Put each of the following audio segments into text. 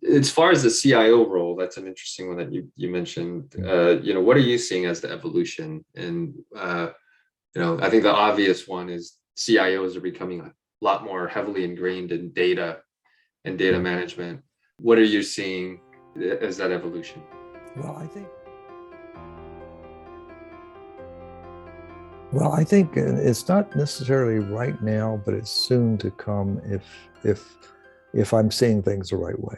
as far as the CIO role, that's an interesting one that you mentioned. What are you seeing as the evolution? And I think the obvious one is CIOs are becoming a lot more heavily ingrained in data and data management. What are you seeing as that evolution? Well, I think Well, I think it's not necessarily right now, but it's soon to come if I'm seeing things the right way.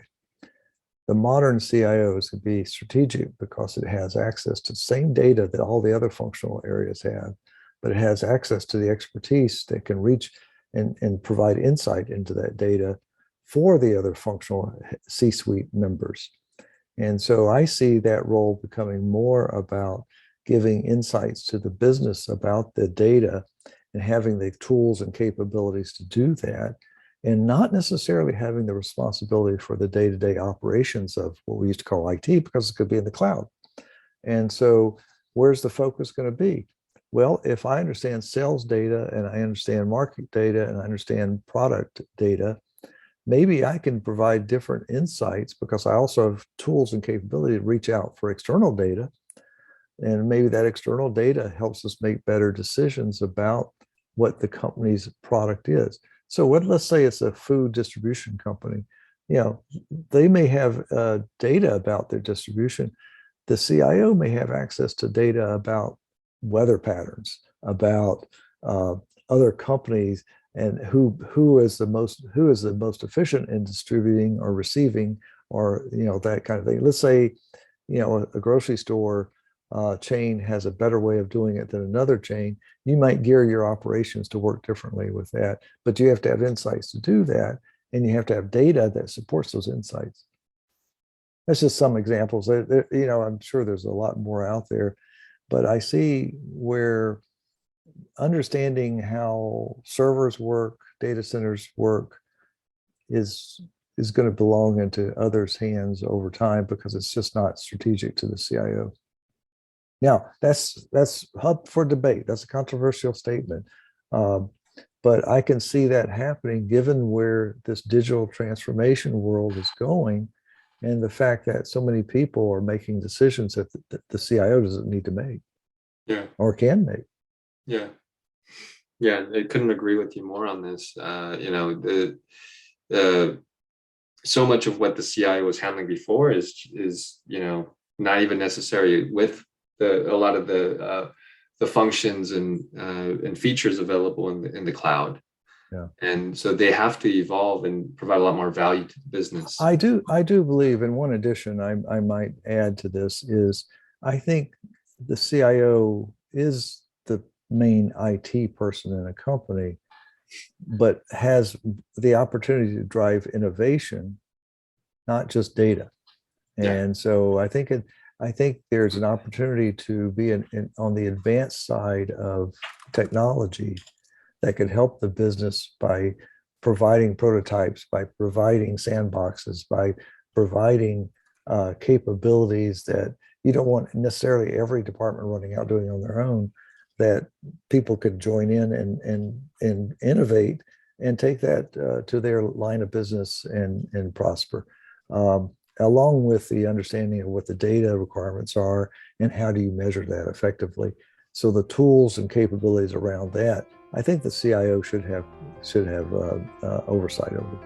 The modern CIOs can be strategic because it has access to the same data that all the other functional areas have, but it has access to the expertise that can reach and provide insight into that data for the other functional C-suite members. And so I see that role becoming more about giving insights to the business about the data and having the tools and capabilities to do that, and not necessarily having the responsibility for the day-to-day operations of what we used to call IT, because it could be in the cloud. And so where's the focus going to be? Well, if I understand sales data and I understand market data and I understand product data, maybe I can provide different insights because I also have tools and capability to reach out for external data. And maybe that external data helps us make better decisions about what the company's product is. So let's say it's a food distribution company. They may have data about their distribution. The CIO may have access to data about weather patterns, about other companies, and who is the most efficient in distributing or receiving, or that kind of thing. Let's say a grocery store chain has a better way of doing it than another chain. You might gear your operations to work differently with that, but you have to have insights to do that, and you have to have data that supports those insights. That's just some examples. I'm sure there's a lot more out there, but I see where understanding how servers work, data centers work, is going to belong into others' hands over time because it's just not strategic to the CIO. Now, that's up for debate. That's a controversial statement. But I can see that happening given where this digital transformation world is going, and the fact that so many people are making decisions that the CIO doesn't need to make. Yeah. Or can make. Yeah. Yeah, I couldn't agree with you more on this. So much of what the CIO was handling before is not even necessary with a lot of the functions and features available in the cloud. Yeah. And so they have to evolve and provide a lot more value to the business. I do believe, in one addition I might add to this, is I think the CIO is the main IT person in a company, but has the opportunity to drive innovation, not just data. And so I think there's an opportunity to be on the advanced side of technology that could help the business by providing prototypes, by providing sandboxes, by providing capabilities that you don't want necessarily every department running out doing on their own, that people could join in and innovate and take that to their line of business and prosper. Along with the understanding of what the data requirements are and how do you measure that effectively. So the tools and capabilities around that, I think the CIO should have oversight over.